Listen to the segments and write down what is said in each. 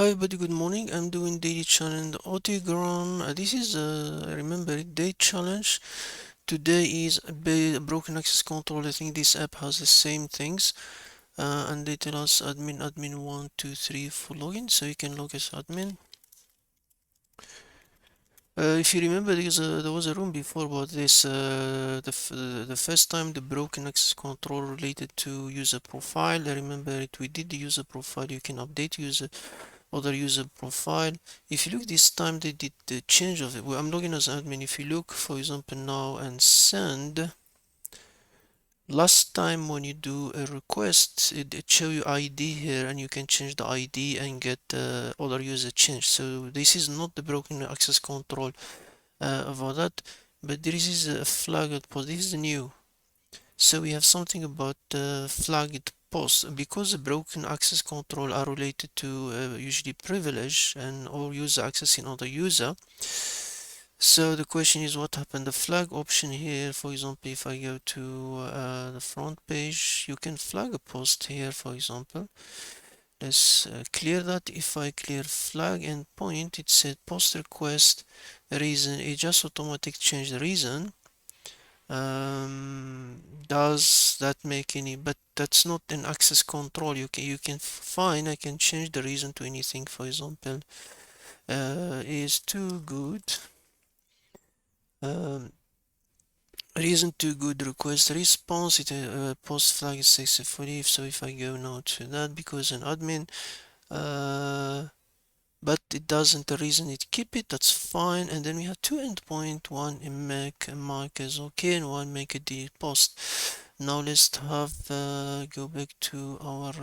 Hi everybody, good morning. I'm doing daily challenge Ottergram. This is remember it, day challenge. Today is a broken access control. I think this app has the same things. And they tell us admin 1 2 3 for login, so you can log as admin. If you remember, there was a room before about this. The first time the broken access control related to user profile. I remember it. We did the user profile. You can update other user profile. If you look this time, they did the change of it. Well, I'm logging as admin. If you look, for example, now and send. Last time when you do a request, it show you ID here, and you can change the ID and get other user change. So this is not the broken access control about that, but there is a flagged post. This is new. So we have something about flagged posts because the broken access control are related to usually privilege and or user accessing other user. So the question is what happened? The flag option here, for example, if I go to the front page, you can flag a post here, for example. Let's clear that. If I clear flag endpoint, it said post request reason. It just automatic change the reason. Does that make any? But that's not an access control. You can fine. I can change the reason to anything. For example, is too good. Um, reason too good request response. It post flag is successfully. So if I go now to that because an admin, but it doesn't. The reason it keep it. That's fine. And then we have two endpoint. One make mark as okay, and one make a delete post. Now let's have go back to our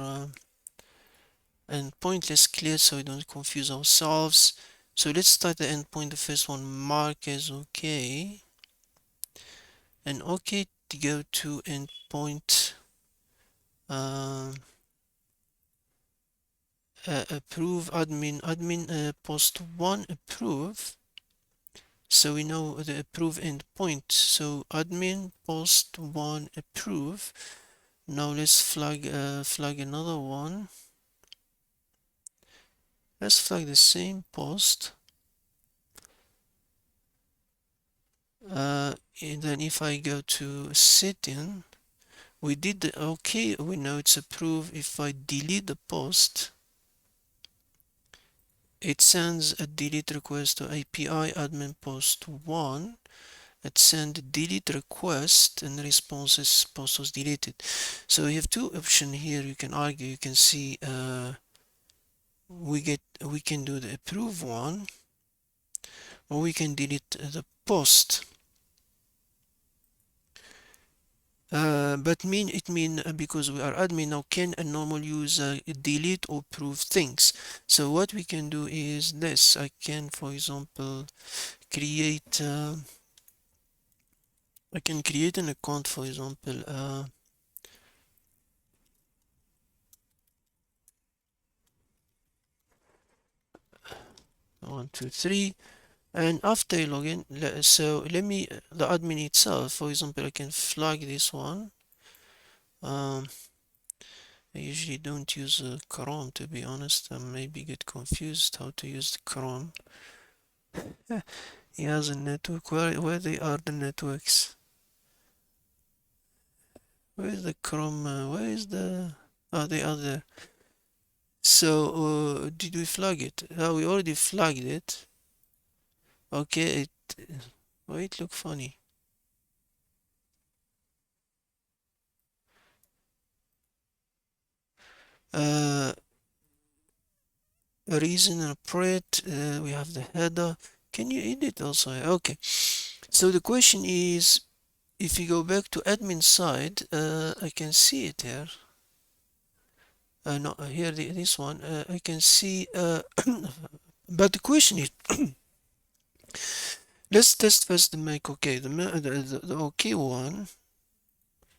endpoint. Let's clear so we don't confuse ourselves. So let's start the endpoint. The first one mark as okay, and okay to go to endpoint approve admin post one approve. So we know the approve endpoint. So admin post one approve. Now let's flag another one. Let's flag the same post. And then if I go to setting, we did the okay, we know it's approved. If I delete the post, it sends a delete request to API admin post 1. It sends delete request and the response is post was deleted. So we have two options here. You can argue, you can see we can do the approve one, or we can delete the post. But because we are admin now, can a normal user delete or prove things? So what we can do is this. I can, for example, create I can create an account, for example, 1 2 3, and after I log in, so let me the admin itself, for example, I can flag this one. I usually don't use Chrome, to be honest. I maybe get confused how to use the Chrome. He has a network. Where they are the networks? Where is the Chrome? Where is the? Oh, they are there. So did we flag it? Oh, we already flagged it. Okay, wait, look funny. Uh, reason and operate. We have the header. Can you edit also? Okay. So the question is, if you go back to admin side, I can see it here. No, here this one. I can see. But the question is, let's test first the make okay. The okay one.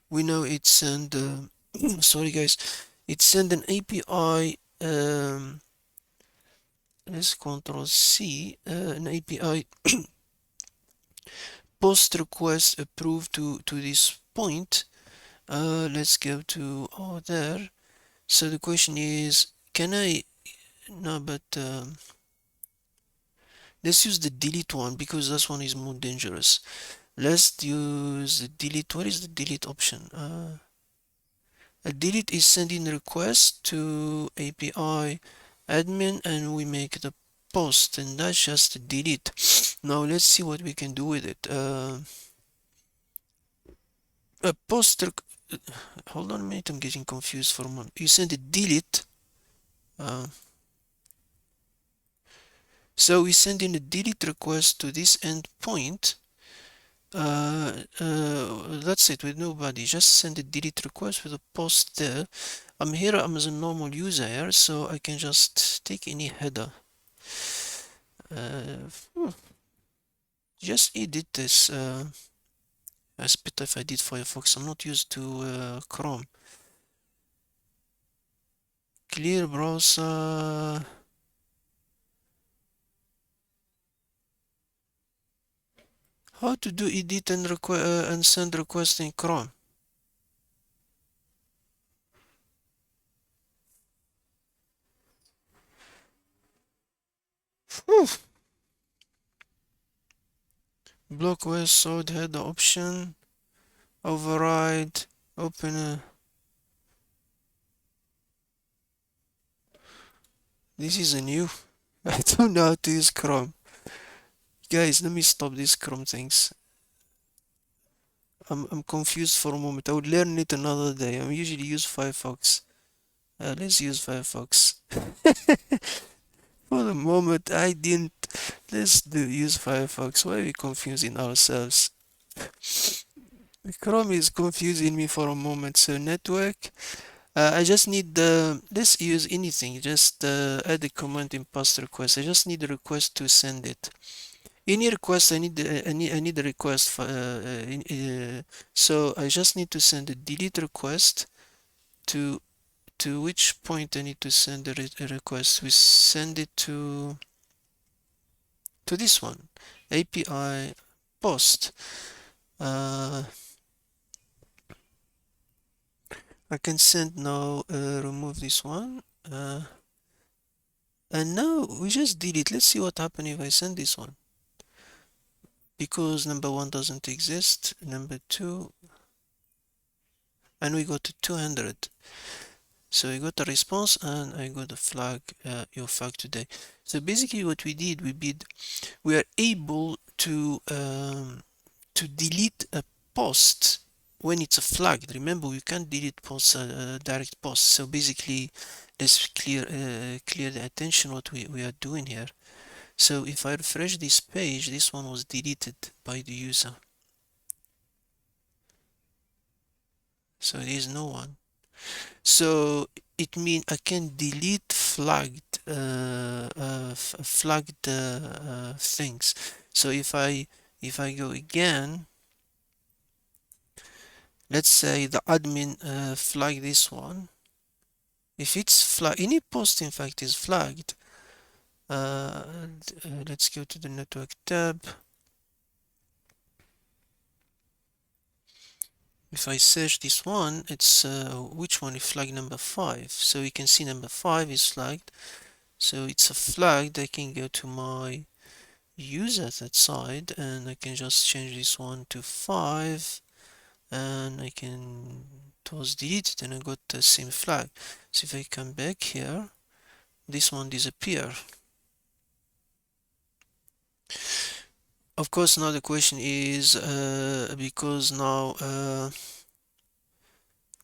We know it send. Sorry guys, it send an API. Let's Control C. An API post request approved to this point. Let's go to there. So the question is, can I no, but let's use the delete one because this one is more dangerous. Let's use the delete. What is the delete option? A delete is sending request to API admin and we make the post, and that's just a delete. Now let's see what we can do with it. A post. Hold on a minute, I'm getting confused for a moment. You send a delete. Uh, so we send in a delete request to this endpoint. That's it, with nobody. Just send a delete request with a post there. I'm here, I'm as a normal user here, so I can just take any header. Hmm, just edit this. It's better if I did Firefox. I'm not used to Chrome. Clear browser. How to do edit and send request in Chrome? Whew. Block west side header option. Override. Open a. This is a new. I don't know how to use Chrome. Guys, let me stop these Chrome things. I'm confused for a moment. I would learn it another day. I usually use Firefox. Let's use Firefox. For the moment, I didn't. Let's use Firefox. Why are we confusing ourselves? Chrome is confusing me for a moment. So network. I just need the. Let's use anything. Just add a command in post request. I just need a request to send it. Any request, I need a request for, so I just need to send a delete request to which point I need to send a request. We send it to this one, API post. I can send now, remove this one, and now we just delete. Let's see what happens if I send this one, because number one doesn't exist, number two, and we got to 200. So I got a response and I got a flag, your flag today. So basically what we are able to delete a post when it's a flagged. Remember, we can't delete posts, direct posts. So basically, let's clear the attention what we are doing here. So if I refresh this page, this one was deleted by the user. So there is no one. So it means I can delete flagged things. So if I go again, let's say the admin flag this one. If it's flagged, any post in fact is flagged. Let's go to the network tab. If I search this one, it's which one is flag number 5. So you can see number 5 is flagged. So it's a flag. I can go to my user that side and I can just change this one to 5 and I can, it was deleted and I got the same flag. So if I come back here, this one disappear. Of course, now the question is, because now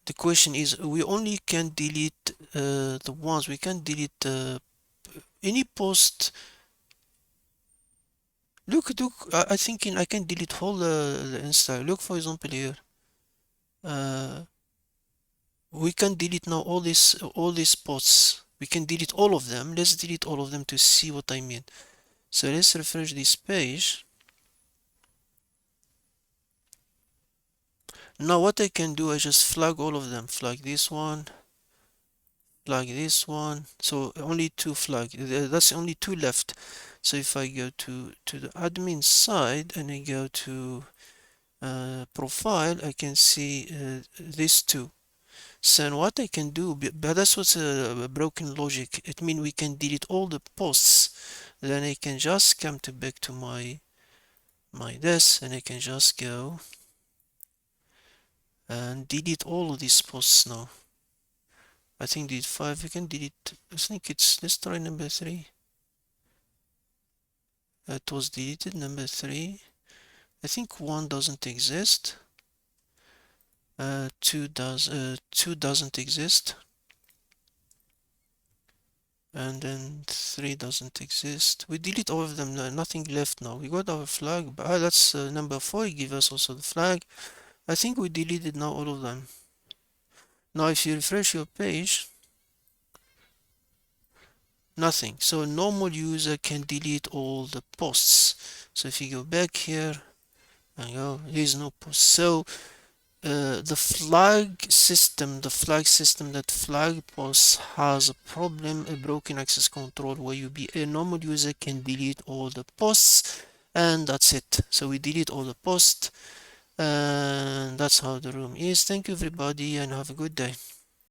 the question is, we only can delete the ones, we can delete any post. Look, I think I can delete whole the install. Look, for example, here. We can delete now all these posts. We can delete all of them. Let's delete all of them to see what I mean. So let's refresh this page. Now what I can do, I just flag all of them. Flag this one, flag this one. So only 2 flag. That's only 2 left. So if I go to the admin side and I go to profile, I can see these 2. So what I can do, but that's what's a broken logic. It means we can delete all the posts. Then I can just come back to my desk, and I can just go and delete all of these posts now. I think delete 5. We can delete. I think it's. Let's try number 3. It was deleted. Number 3. I think 1 doesn't exist. 2 doesn't exist. And then 3 doesn't exist. We delete all of them, nothing left now. We got our flag, but that's number 4. Give us also the flag. I think we deleted now all of them. Now if you refresh your page, nothing. So a normal user can delete all the posts. So if you go back here and go, there's no post. So the flag system that flag posts has a problem, a broken access control, where a normal user can delete all the posts, and that's it. So we delete all the posts, and that's how the room is. Thank you everybody, and have a good day.